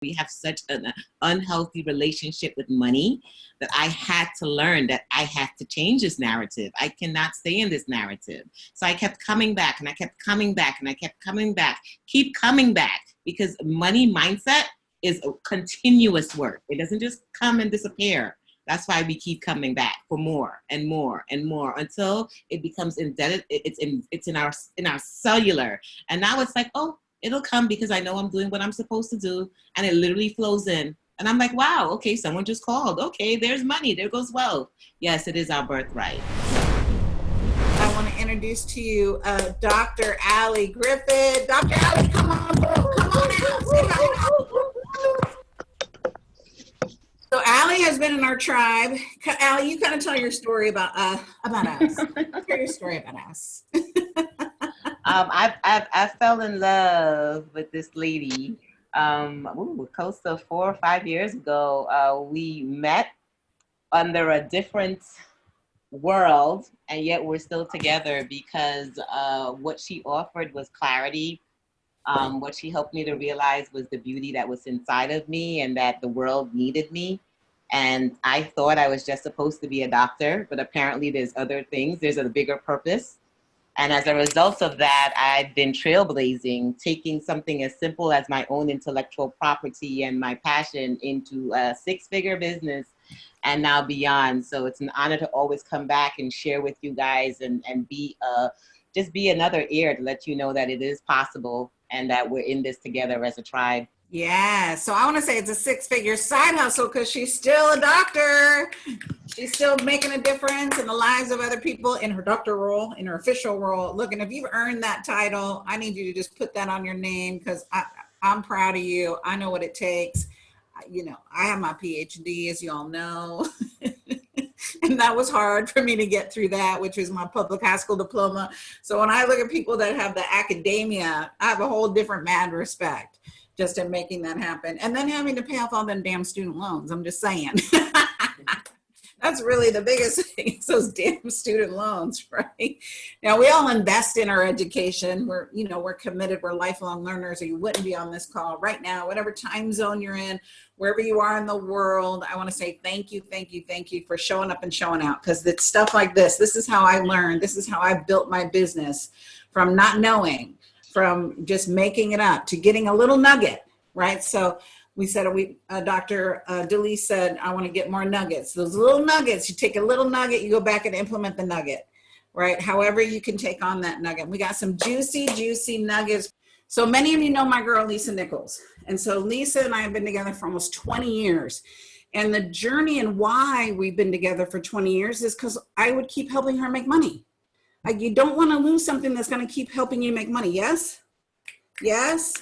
We have such an unhealthy relationship with money that I had to learn that I had to change this narrative. I cannot stay in this narrative. So I kept coming back and I kept coming back and I kept coming back, keep coming back, because money mindset is a continuous work. It doesn't just come and disappear. That's why we keep coming back for more and more and more until it becomes indebted. It's in our cellular. And now it's like, oh, it'll come because I know I'm doing what I'm supposed to do. And it literally flows in. And I'm like, wow, okay, someone just called. Okay, there's money. There goes wealth. Yes, it is our birthright. I want to introduce to you Dr. Allie Griffith. Dr. Allie, come on, come on out. Say hi. So Allie has been in our tribe. Allie, you kind of tell your story about us. Tell your story about us. I fell in love with this lady close to 4 or 5 years ago. We met under a different world, and yet we're still together because what she offered was clarity. What she helped me to realize was the beauty that was inside of me and that the world needed me. And I thought I was just supposed to be a doctor, but apparently there's other things. There's a bigger purpose. And as a result of that, I've been trailblazing, taking something as simple as my own intellectual property and my passion into a 6-figure business and now beyond. So it's an honor to always come back and share with you guys and be just be another ear to let you know that it is possible and that we're in this together as a tribe. Yeah, so I want to say it's a 6-figure side hustle because she's still a doctor. She's still making a difference in the lives of other people in her doctor role, in her official role. Look, and if you've earned that title, I need you to just put that on your name because I'm proud of you. I know what it takes. You know, I have my PhD, as you all know. And that was hard for me to get through that, which was my public high school diploma. So when I look at people that have the academia, I have a whole different mad respect just in making that happen. And then having to pay off all them damn student loans. I'm just saying. That's really the biggest thing. It's those damn student loans, right? Now we all invest in our education. We're committed. We're lifelong learners, or you wouldn't be on this call right now, whatever time zone you're in, wherever you are in the world. I want to say thank you for showing up and showing out, because it's stuff like this. This is how I learned. This is how I built my business, from not knowing, from just making it up to getting a little nugget, right? So we said, Dr. DeLee said, I want to get more nuggets. Those little nuggets, you take a little nugget, you go back and implement the nugget, right? However you can take on that nugget. We got some juicy nuggets. So many of you know my girl, Lisa Nichols. And so Lisa and I have been together for almost 20 years. And the journey and why we've been together for 20 years is because I would keep helping her make money. Like, you don't want to lose something that's going to keep helping you make money. Yes? Yes?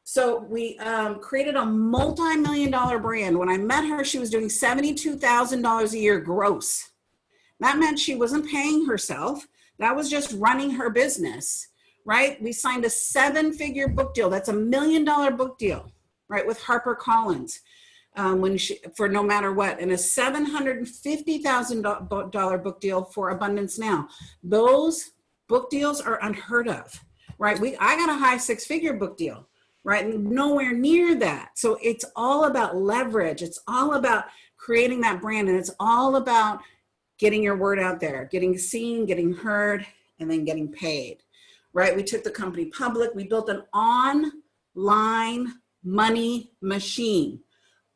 So we created a multi-million-dollar brand. When I met her, she was doing $72,000 a year gross. That meant she wasn't paying herself. That was just running her business, right? We signed a 7-figure book deal. That's $1 million book deal, right? With HarperCollins. For No Matter What, and a $750,000 book deal for Abundance Now. Those book deals are unheard of, right? I got a high 6-figure book deal, right? Nowhere near that. So it's all about leverage. It's all about creating that brand, and it's all about getting your word out there, getting seen, getting heard, and then getting paid, right? We took the company public. We built an online money machine.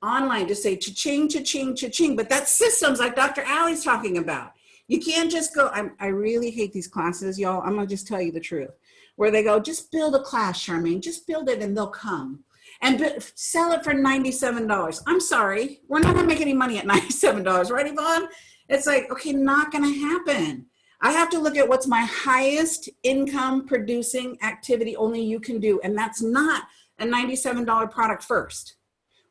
Online, just say cha-ching, cha-ching, cha-ching. But that's systems like Dr. Allie's talking about. You can't just go, I really hate these classes, y'all. I'm going to just tell you the truth. Where they go, just build a class, Charmaine. Just build it and they'll come. And sell it for $97. I'm sorry. We're not going to make any money at $97, right, Yvonne? It's like, okay, not going to happen. I have to look at what's my highest income producing activity only you can do. And that's not a $97 product first.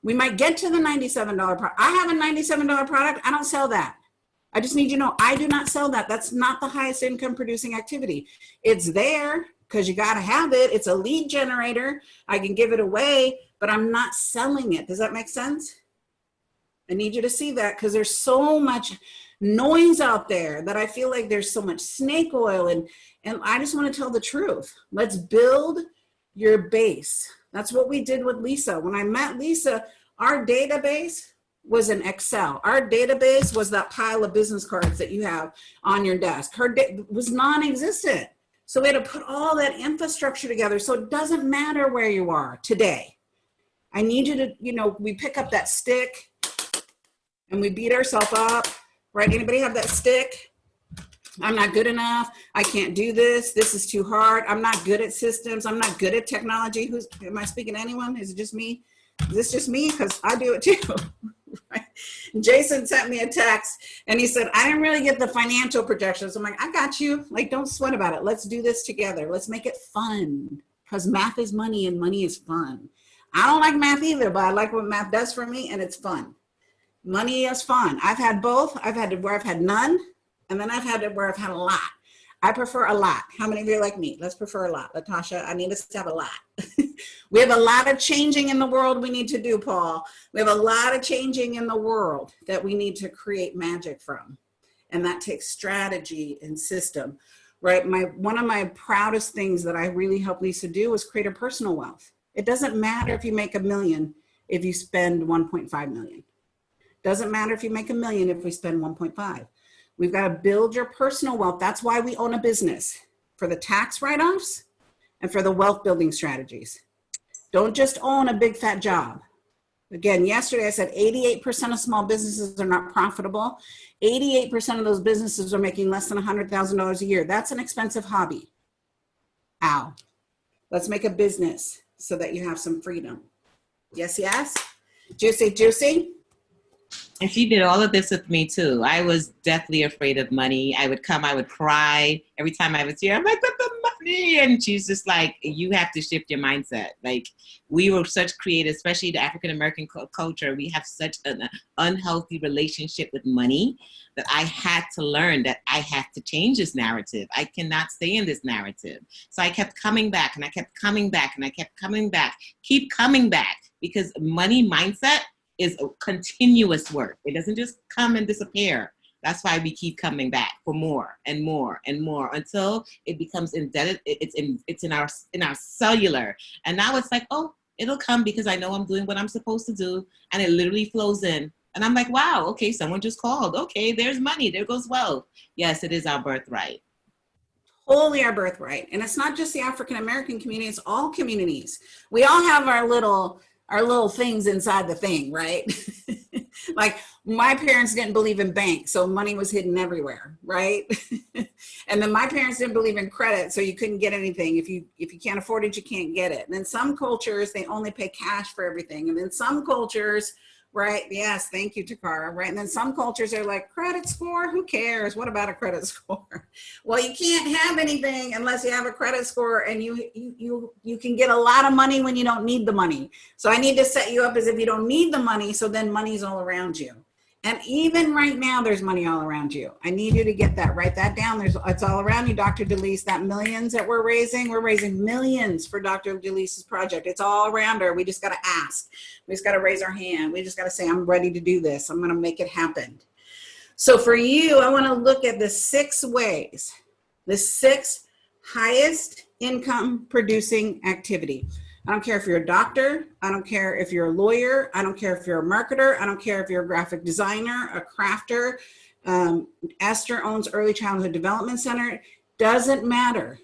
We might get to the $97 product. I have a $97 product. I don't sell that. I just need you to know I do not sell that. That's not the highest income producing activity. It's there because you got to have it. It's a lead generator. I can give it away, but I'm not selling it. Does that make sense? I need you to see that because there's so much noise out there that I feel like there's so much snake oil, and I just want to tell the truth. Let's build your base. That's what we did with Lisa. When I met Lisa, our database was in Excel. Our database was that pile of business cards that you have on your desk. Her was non-existent. So we had to put all that infrastructure together. So it doesn't matter where you are today. I need you to, we pick up that stick and we beat ourselves up, right? Anybody have that stick? I'm not good enough. I can't do this. This is too hard. I'm not good at systems. I'm not good at technology. Am I speaking to anyone? Is it just me? Is this just me? Because I do it too. Right? Jason sent me a text and he said, I didn't really get the financial projections. I'm like, I got you. Like, don't sweat about it. Let's do this together. Let's make it fun, because math is money and money is fun. I don't like math either, but I like what math does for me, and it's fun. Money is fun. I've had both. I've had where I've had none, and then I've had it where I've had a lot. I prefer a lot. How many of you are like me? Let's prefer a lot. Latasha, I need us to have a lot. We have a lot of changing in the world we need to do, Paul. We have a lot of changing in the world that we need to create magic from. And that takes strategy and system, right? One of my proudest things that I really helped Lisa do was create a personal wealth. It doesn't matter if you make $1 million if you spend 1.5 million. Doesn't matter if you make $1 million if we spend 1.5. We've got to build your personal wealth. That's why we own a business, for the tax write-offs and for the wealth building strategies. Don't just own a big fat job. Again, yesterday I said 88% of small businesses are not profitable. 88% of those businesses are making less than $100,000 a year. That's an expensive hobby. Ow. Let's make a business so that you have some freedom. Yes, yes? Juicy, juicy? And she did all of this with me too. I was deathly afraid of money. I would come, I would cry every time I was here. I'm like, but the money. And she's just like, you have to shift your mindset. Like, we were such creative, especially the African-American culture. We have such an unhealthy relationship with money that I had to learn that I had to change this narrative. I cannot stay in this narrative. So I kept coming back and I kept coming back and I kept coming back, keep coming back, because money mindset is a continuous work. It doesn't just come and disappear. That's why we keep coming back for more and more and more until it becomes indebted. It's in our cellular. And now it's like, oh, it'll come because I know I'm doing what I'm supposed to do. And it literally flows in. And I'm like, wow, okay, someone just called. Okay, there's money. There goes wealth. Yes, it is our birthright. Totally our birthright. And it's not just the African-American community, it's all communities. We all have our little things inside the thing, right? Like, my parents didn't believe in banks, so money was hidden everywhere, right? And then my parents didn't believe in credit, so you couldn't get anything. If you can't afford it, you can't get it. And then some cultures, they only pay cash for everything. And then some cultures, right? Yes, thank you, Takara, right? And then some cultures are like, credit score, who cares? What about a credit score? Well, you can't have anything unless you have a credit score, and you can get a lot of money when you don't need the money. So I need to set you up as if you don't need the money, so then money's all around you. And even right now, there's money all around you. I need you to get that, write that down. It's all around you, Dr. DeLise. That millions that we're raising millions for Dr. DeLise's project. It's all around her. We just got to ask. We just got to raise our hand. We just got to say, I'm ready to do this. I'm going to make it happen. So for you, I want to look at the 6 ways, the 6 highest income producing activity. I don't care if you're a doctor. I don't care if you're a lawyer. I don't care if you're a marketer. I don't care if you're a graphic designer, a crafter. Esther owns Early Childhood Development Center. Doesn't matter.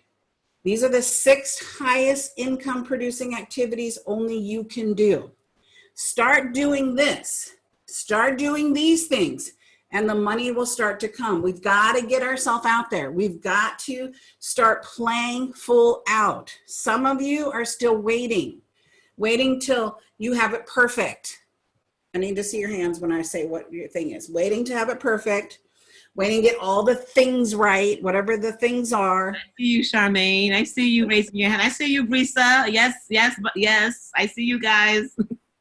These are the 6 highest income producing activities only you can do. Start doing this. Start doing these things, and the money will start to come. We've got to get ourselves out there. We've got to start playing full out. Some of you are still waiting till you have it perfect. I need to see your hands when I say what your thing is. Waiting to have it perfect. Waiting to get all the things right, whatever the things are. I see you, Charmaine. I see you raising your hand. I see you, Brisa. Yes. I see you guys.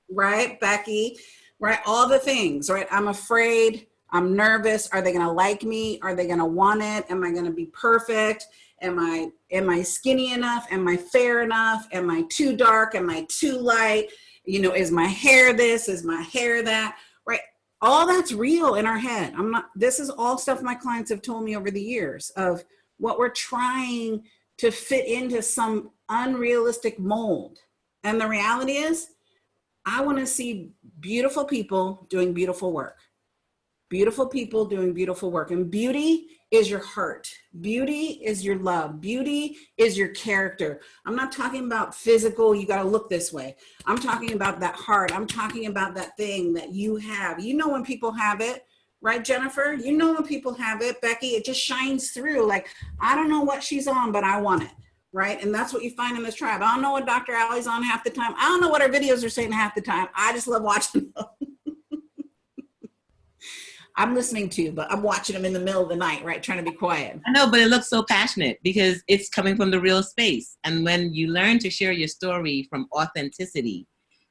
Right, Becky. Right, all the things, right? I'm afraid. I'm nervous. Are they going to like me? Are they going to want it? Am I going to be perfect? Am I skinny enough? Am I fair enough? Am I too dark? Am I too light? Is my hair this? Is my hair that? Right? All that's real in our head. This is all stuff my clients have told me over the years of what we're trying to fit into some unrealistic mold. And the reality is, I want to see beautiful people doing beautiful work. Beautiful people doing beautiful work. And beauty is your heart. Beauty is your love. Beauty is your character. I'm not talking about physical, you got to look this way. I'm talking about that heart. I'm talking about that thing that you have. You know when people have it, right, Jennifer? You know when people have it, Becky, it just shines through. Like, I don't know what she's on, but I want it, right? And that's what you find in this tribe. I don't know what Dr. Allie's on half the time. I don't know what her videos are saying half the time. I just love watching them. I'm listening to you, but I'm watching them in the middle of the night, right? Trying to be quiet. I know, but it looks so passionate because it's coming from the real space. And when you learn to share your story from authenticity,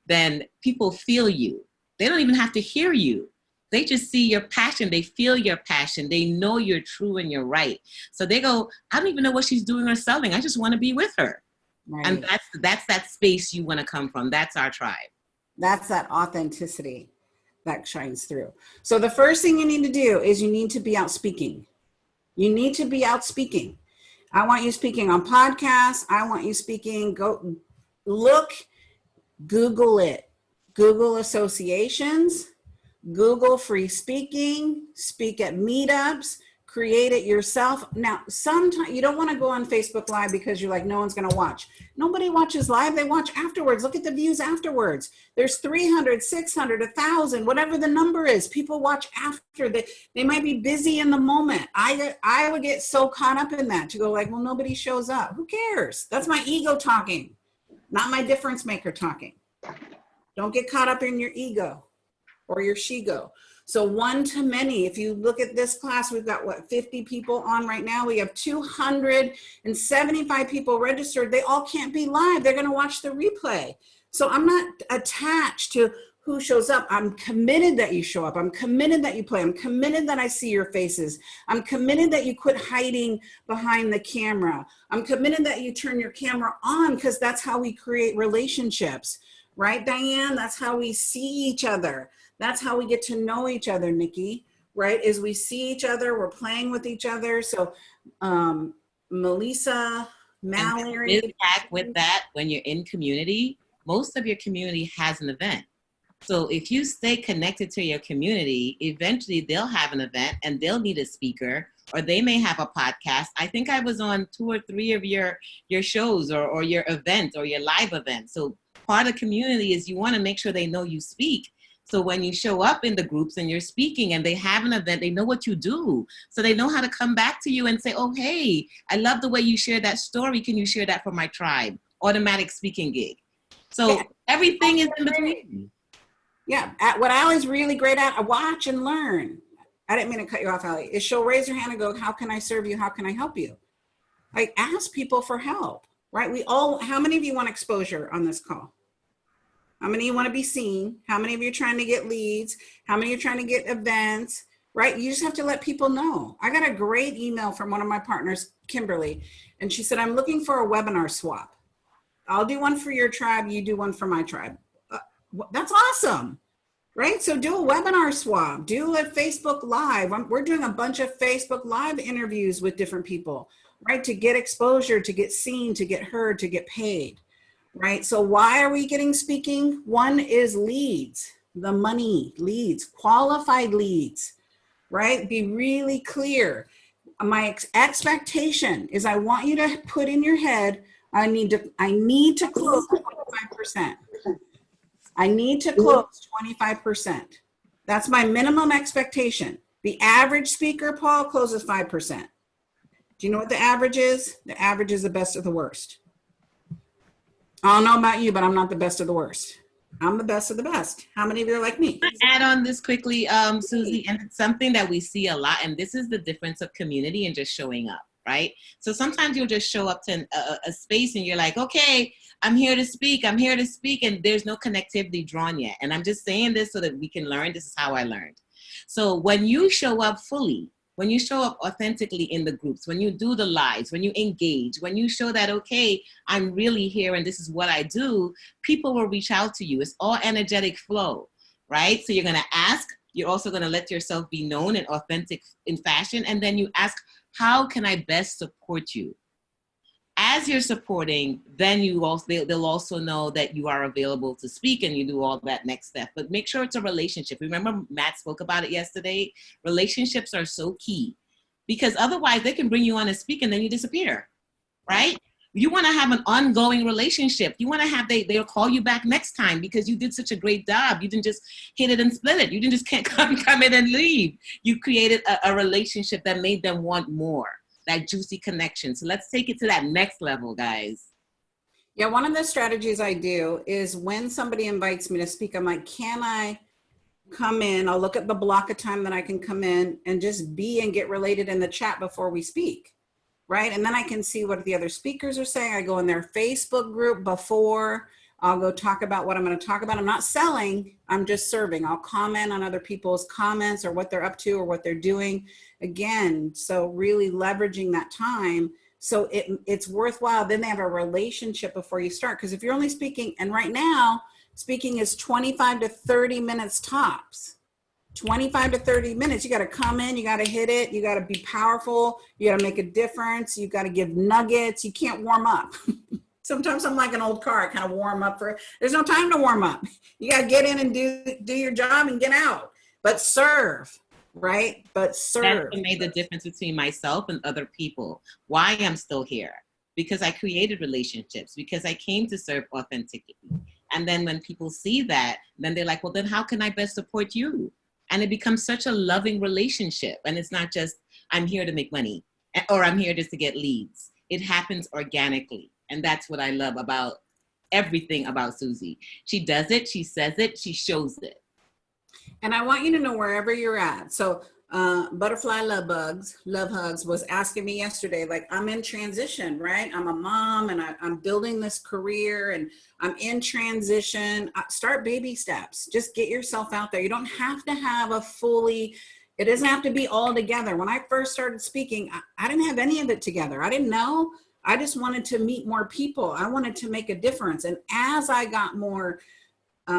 then people feel you. They don't even have to hear you. They just see your passion. They feel your passion. They know you're true and you're right. So they go, I don't even know what she's doing or selling. I just want to be with her. Right. And that's that space you want to come from. That's our tribe. That's that authenticity that shines through. So the first thing you need to do is you need to be out speaking. You need to be out speaking. I want you speaking on podcasts. I want you speaking, go look, Google it. Google associations, Google free speaking, speak at meetups, create it yourself. Now, sometimes you don't want to go on Facebook Live because you're like, no one's going to watch. Nobody watches live. They watch afterwards. Look at the views afterwards. There's 300, 600, 1,000, whatever the number is. People watch after. They might be busy in the moment. I would get so caught up in that to go like, well, nobody shows up. Who cares? That's my ego talking, not my difference maker talking. Don't get caught up in your ego or your she-go. So one to many, if you look at this class, we've got what, 50 people on right now. We have 275 people registered. They all can't be live. They're gonna watch the replay. So I'm not attached to who shows up. I'm committed that you show up. I'm committed that you play. I'm committed that I see your faces. I'm committed that you quit hiding behind the camera. I'm committed that you turn your camera on because that's how we create relationships. Right, Diane? That's how we see each other. That's how we get to know each other, Nikki, right? Is we see each other, we're playing with each other. So Melissa, Mallory. Back with that, when you're in community, most of your community has an event. So if you stay connected to your community, eventually they'll have an event and they'll need a speaker, or they may have a podcast. I think I was on 2 or 3 of your shows or your event or your live event. So part of community is you want to make sure they know you speak. So when you show up in the groups and you're speaking and they have an event, they know what you do. So they know how to come back to you and say, oh, hey, I love the way you shared that story. Can you share that for my tribe? Automatic speaking gig. So everything is in between. Yeah, what Allie's really great at, I watch and learn. I didn't mean to cut you off, Allie. Is she'll raise her hand and go, how can I serve you? How can I help you? Like, ask people for help, right? How many of you want exposure on this call? How many of you want to be seen? How many of you are trying to get leads? How many are trying to get events, right? You just have to let people know. I got a great email from one of my partners, Kimberly, and she said, I'm looking for a webinar swap. I'll do one for your tribe. You do one for my tribe. That's awesome, right? So do a webinar swap, do a Facebook Live. We're doing a bunch of Facebook Live interviews with different people, right? To get exposure, to get seen, to get heard, to get paid. Right? So why are we getting speaking? One is leads, the money, leads, qualified leads, right? Be really clear. My expectation is I want you to put in your head, I need to close 25%. I need to close 25%. That's my minimum expectation. The average speaker, Paul, closes 5%. Do you know what the average is? The average is the best of the worst. I don't know about you, but I'm not the best of the worst. I'm the best of the best. How many of you are like me? Add on this quickly, Susie, and it's something that we see a lot, and this is the difference of community and just showing up, right? So sometimes you'll just show up to a space and you're like, okay, I'm here to speak, and there's no connectivity drawn yet. And I'm just saying this so that we can learn. This is how I learned. So when you show up fully, when you show up authentically in the groups, when you do the lives, when you engage, when you show that, okay, I'm really here and this is what I do, people will reach out to you. It's all energetic flow, right? So you're going to ask, you're also going to let yourself be known and authentic in fashion. And then you ask, how can I best support you? as you're supporting, then they'll also know that you are available to speak and you do all that next step. But make sure it's a relationship. Remember, Matt spoke about it yesterday. Relationships are so key, because otherwise they can bring you on to speak and then you disappear, right? You want to have an ongoing relationship. You want to have, they'll call you back next time because you did such a great job. You didn't just hit it and split it. You didn't just can't come in and leave. You created a relationship that made them want more, that juicy connection. So let's take it to that next level, guys. Yeah, one of the strategies I do is when somebody invites me to speak, I'm like, can I come in? I'll look at the block of time that I can come in and just be and get related in the chat before we speak. Right. And then I can see what the other speakers are saying. I go in their Facebook group before. I'll go talk about what I'm going to talk about. I'm not selling. I'm just serving. I'll comment on other people's comments or what they're up to or what they're doing. Again, so really leveraging that time. So it's worthwhile. Then they have a relationship before you start. Because if you're only speaking, and right now, speaking is 25 to 30 minutes tops. 25 to 30 minutes, you got to come in, you got to hit it, you got to be powerful, you got to make a difference, you got to give nuggets, you can't warm up. Sometimes I'm like an old car, I kind of warm up there's no time to warm up. You got to get in and do your job and get out, but serve, right? But serve. That made the difference between myself and other people. Why I'm still here? Because I created relationships, because I came to serve authentically. And then when people see that, then they're like, well, then how can I best support you? And it becomes such a loving relationship. And it's not just, I'm here to make money or I'm here just to get leads. It happens organically. And that's what I love about everything about Susie. She does it, she says it, she shows it. And I want you to know wherever you're at. So Butterfly Love Hugs was asking me yesterday, like, I'm in transition, right? I'm a mom and I'm building this career and I'm in transition. Start baby steps. Just get yourself out there. You don't have to have it doesn't have to be all together. When I first started speaking, I didn't have any of it together. I didn't know. I just wanted to meet more people. I wanted to make a difference. And as I got more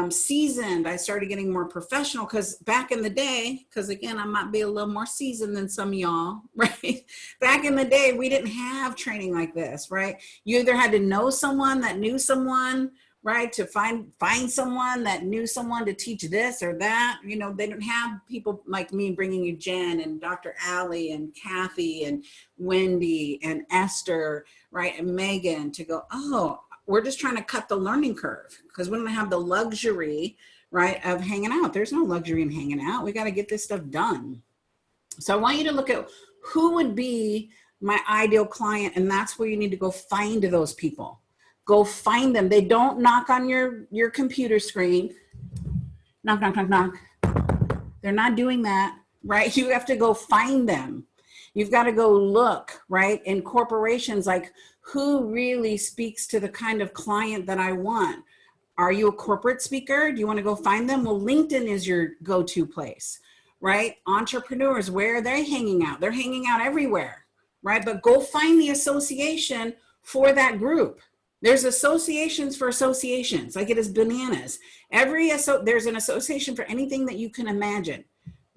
seasoned, I started getting more professional, because back in the day, because again, I might be a little more seasoned than some of y'all, right? Back in the day, we didn't have training like this, right? You either had to know someone that knew someone, right? To find someone that knew someone to teach this or that. You know, they didn't have people like me bringing you Jen and Dr. Allie and Kathy and Wendy and Esther, right? And Megan to go, oh, we're just trying to cut the learning curve, because we don't have the luxury, right, of hanging out. There's no luxury in hanging out. We got to get this stuff done. So I want you to look at who would be my ideal client, and that's where you need to go find those people. Go find them. They don't knock on your computer screen. Knock, knock, knock, knock. They're not doing that, right? You have to go find them. You've got to go look, right, in corporations, like, who really speaks to the kind of client that I want? Are you a corporate speaker? Do you want to go find them? Well, LinkedIn is your go-to place, right? Entrepreneurs, where are they hanging out? They're hanging out everywhere, right? But go find the association for that group. There's associations for associations, like it is bananas. There's an association for anything that you can imagine.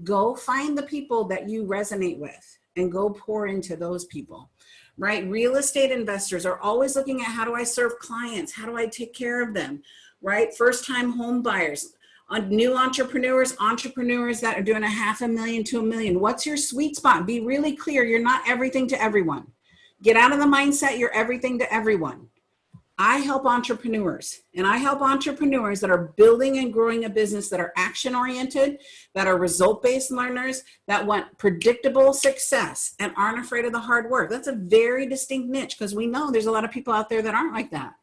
Go find the people that you resonate with and go pour into those people. Right? Real estate investors are always looking at, how do I serve clients? How do I take care of them? Right? First time home buyers, new entrepreneurs that are doing $500,000 to $1 million. What's your sweet spot? Be really clear. You're not everything to everyone. Get out of the mindset you're everything to everyone. I help entrepreneurs, and I help entrepreneurs that are building and growing a business, that are action-oriented, that are result-based learners, that want predictable success and aren't afraid of the hard work. That's a very distinct niche, because we know there's a lot of people out there that aren't like that,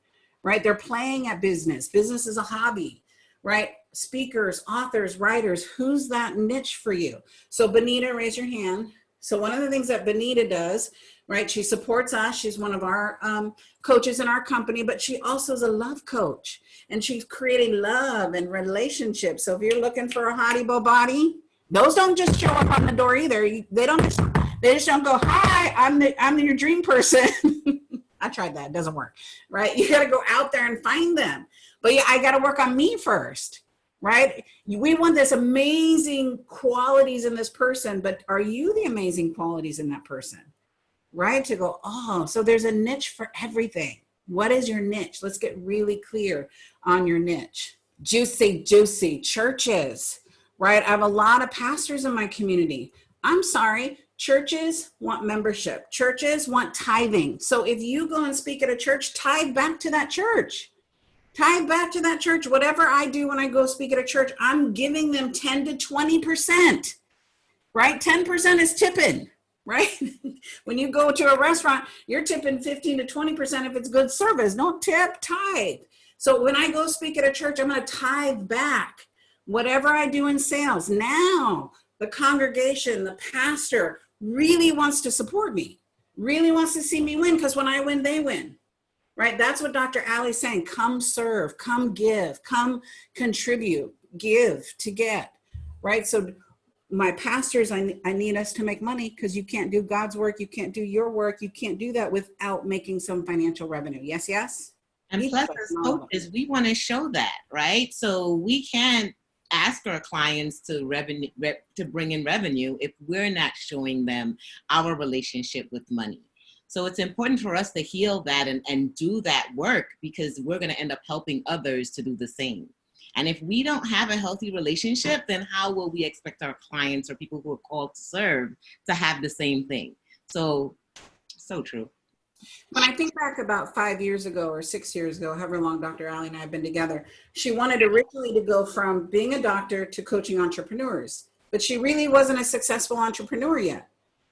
right? They're playing at business. Business is a hobby, right? Speakers, authors, writers, who's that niche for you? So Benita, raise your hand. So one of the things that Benita does, right? She supports us. She's one of our coaches in our company, but she also is a love coach, and she's creating love and relationships. So if you're looking for a hottie bo body, those don't just show up on the door either. They just don't go, hi, I'm your dream person. I tried that. It doesn't work, right? You got to go out there and find them. But yeah, I got to work on me first. Right? We want this amazing qualities in this person, but are you the amazing qualities in that person? right? To go, oh, so there's a niche for everything. What is your niche? Let's get really clear on your niche. Juicy, juicy. Churches, right? I have a lot of pastors in my community. I'm sorry, churches want membership. Churches want tithing. So if you go and speak at a church, tithe back to that church. Tithe back to that church. Whatever I do when I go speak at a church, I'm giving them 10 to 20%, right? 10% is tipping, right? When you go to a restaurant, you're tipping 15 to 20% if it's good service. Don't tip, tithe. So when I go speak at a church, I'm going to tithe back whatever I do in sales. Now, the congregation, the pastor really wants to support me, really wants to see me win, because when I win, they win, right? That's what Dr. Ali's saying. Come serve, come give, come contribute, give to get, right? So my pastors, I need us to make money, because you can't do God's work. You can't do your work. You can't do that without making some financial revenue. Yes, yes? And plus, as coaches, we want to show that, right? So we can't ask our clients to bring in revenue if we're not showing them our relationship with money. So it's important for us to heal that and do that work, because we're going to end up helping others to do the same. And if we don't have a healthy relationship, then how will we expect our clients or people who are called to serve to have the same thing? So true. When I think back about 5 years ago or 6 years ago, however long Dr. Ali and I have been together, she wanted originally to go from being a doctor to coaching entrepreneurs, but she really wasn't a successful entrepreneur yet.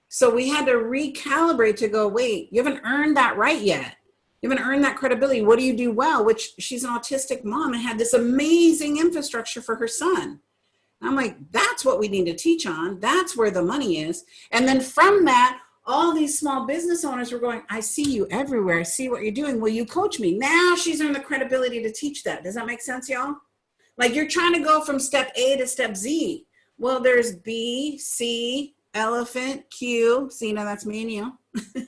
So we had to recalibrate to go, wait, you haven't earned that right yet. You haven't earned that credibility. What do you do well? Which she's an autistic mom and had this amazing infrastructure for her son. I'm like, that's what we need to teach on. That's where the money is. And then from that, all these small business owners were going, I see you everywhere. I see what you're doing. Will you coach me? Now she's earned the credibility to teach that. Does that make sense, y'all? Like, you're trying to go from step A to step Z. Well, there's B, C, elephant, Q. See, now that's me and you.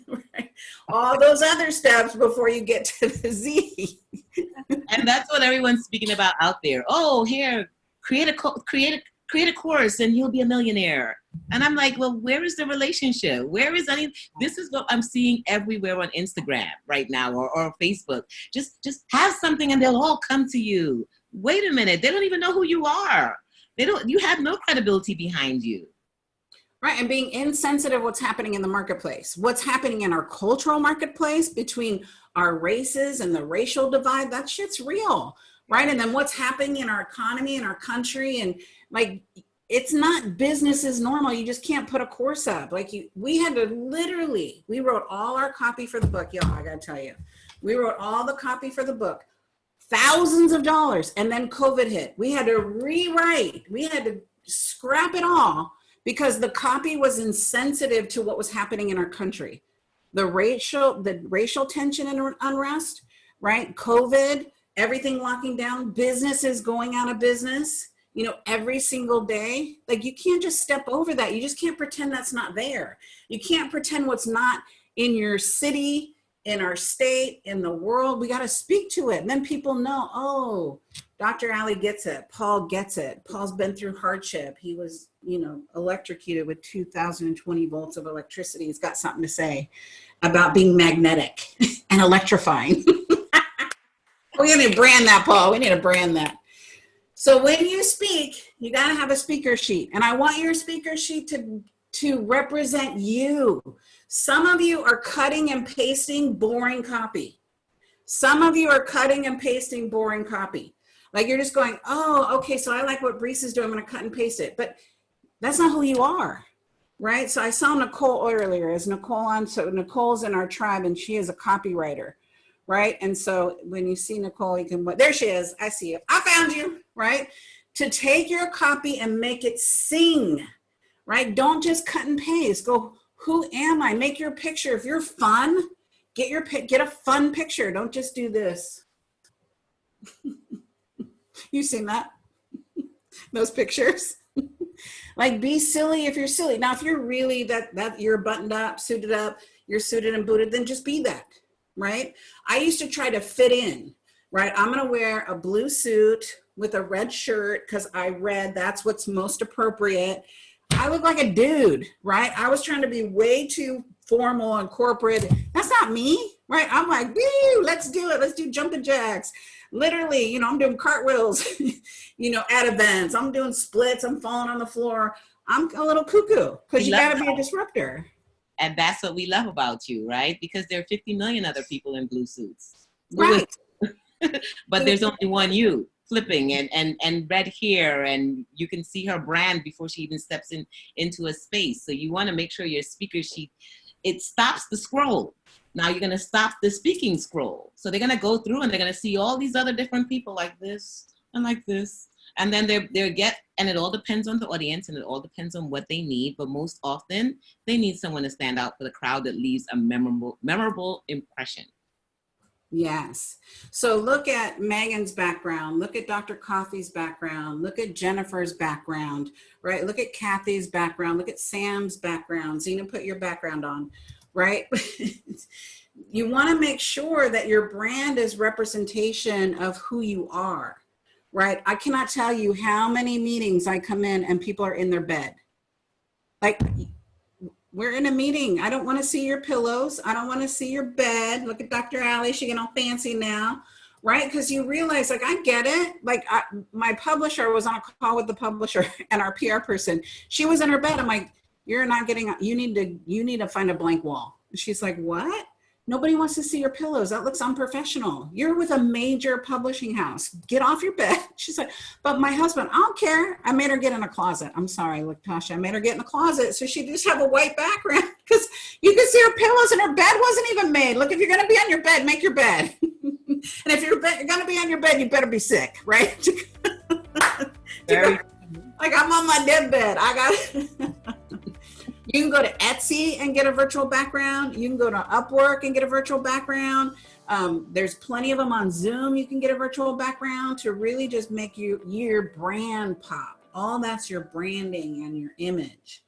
Right? All those other steps before you get to the Z. And that's what everyone's speaking about out there. Oh, here, create a course and you'll be a millionaire. And I'm like, well, where is the relationship? Where is any? This is what I'm seeing everywhere on Instagram right now, or Facebook. Just have something and they'll all come to you. Wait a minute, they don't even know who you are. You have no credibility behind you. Right, and being insensitive what's happening in the marketplace, what's happening in our cultural marketplace between our races and the racial divide, that shit's real, right? And then what's happening in our economy, in our country, and like, it's not business as normal. You just can't put a course up. Like, we had to literally, we wrote all our copy for the book, y'all, I gotta tell you. We wrote all the copy for the book, thousands of dollars, and then COVID hit. We had to rewrite, we had to scrap it all, because the copy was insensitive to what was happening in our country. The racial tension and unrest, right? COVID, everything locking down, businesses going out of business, you know, every single day. Like, you can't just step over that. You just can't pretend that's not there. You can't pretend what's not in your city, in our state, in the world. We got to speak to it. And then people know, oh, Dr. Ali gets it. Paul gets it. Paul's been through hardship. He was, you know, electrocuted with 2,020 volts of electricity. He's got something to say about being magnetic and electrifying. We need to brand that, Paul. We need to brand that. So when you speak, you got to have a speaker sheet. And I want your speaker sheet to represent you. Some of you are cutting and pasting boring copy. Some of you are cutting and pasting boring copy. Like, you're just going, oh, okay, so I like what Brees is doing. I'm going to cut and paste it. But that's not who you are, right? So I saw Nicole earlier. Is Nicole on? So Nicole's in our tribe, and she is a copywriter, right? And so when you see Nicole, you can, there she is. I see you. I found you, right? To take your copy and make it sing, right? Don't just cut and paste. Go, who am I? Make your picture. If you're fun, get a fun picture. Don't just do this. You seen that? Those pictures? Like, be silly if you're silly. Now, if you're really that you're buttoned up, suited up, you're suited and booted, then just be that, right? I used to try to fit in, right? I'm going to wear a blue suit with a red shirt because I read that's what's most appropriate. I look like a dude, right? I was trying to be way too formal and corporate. That's not me, right? I'm like, woo, let's do it. Let's do jumping jacks. Literally, you know, I'm doing cartwheels, you know, at events. I'm doing splits. I'm falling on the floor. I'm a little cuckoo because you got to be a disruptor. And that's what we love about you, right? Because there are 50 million other people in blue suits. Right. But there's only one you flipping and red hair, and you can see her brand before she even steps into a space. So you want to make sure your speaker sheet, it stops the scroll. Now you're going to stop the speaking scroll. So they're going to go through and they're going to see all these other different people like this and like this. And then and it all depends on the audience and it all depends on what they need. But most often they need someone to stand out for the crowd that leaves a memorable impression. Yes. So look at Megan's background, look at Dr. Coffey's background, look at Jennifer's background, right? Look at Kathy's background, look at Sam's background. Zena, put your background on, right? You want to make sure that your brand is representation of who you are, right? I cannot tell you how many meetings I come in and people are in their bed. Like, we're in a meeting. I don't want to see your pillows. I don't want to see your bed. Look at Dr. Allie. She getting all fancy now, right? Because you realize, like, I get it. Like, my publisher was on a call with the publisher and our PR person. She was in her bed. I'm like, you're not getting, you need to find a blank wall. She's like, what? Nobody wants to see your pillows. That looks unprofessional. You're with a major publishing house. Get off your bed. She's like, but my husband, I don't care. I made her get in a closet. I'm sorry, Tasha. I made her get in a closet. So she just have a white background because you can see her pillows and her bed wasn't even made. Look, if you're going to be on your bed, make your bed. And if you're going to be on your bed, you better be sick, right? Like, I'm on my deathbed. You can go to Etsy and get a virtual background. You can go to Upwork and get a virtual background. There's plenty of them on Zoom. You can get a virtual background to really just make your brand pop. All that's your branding and your image.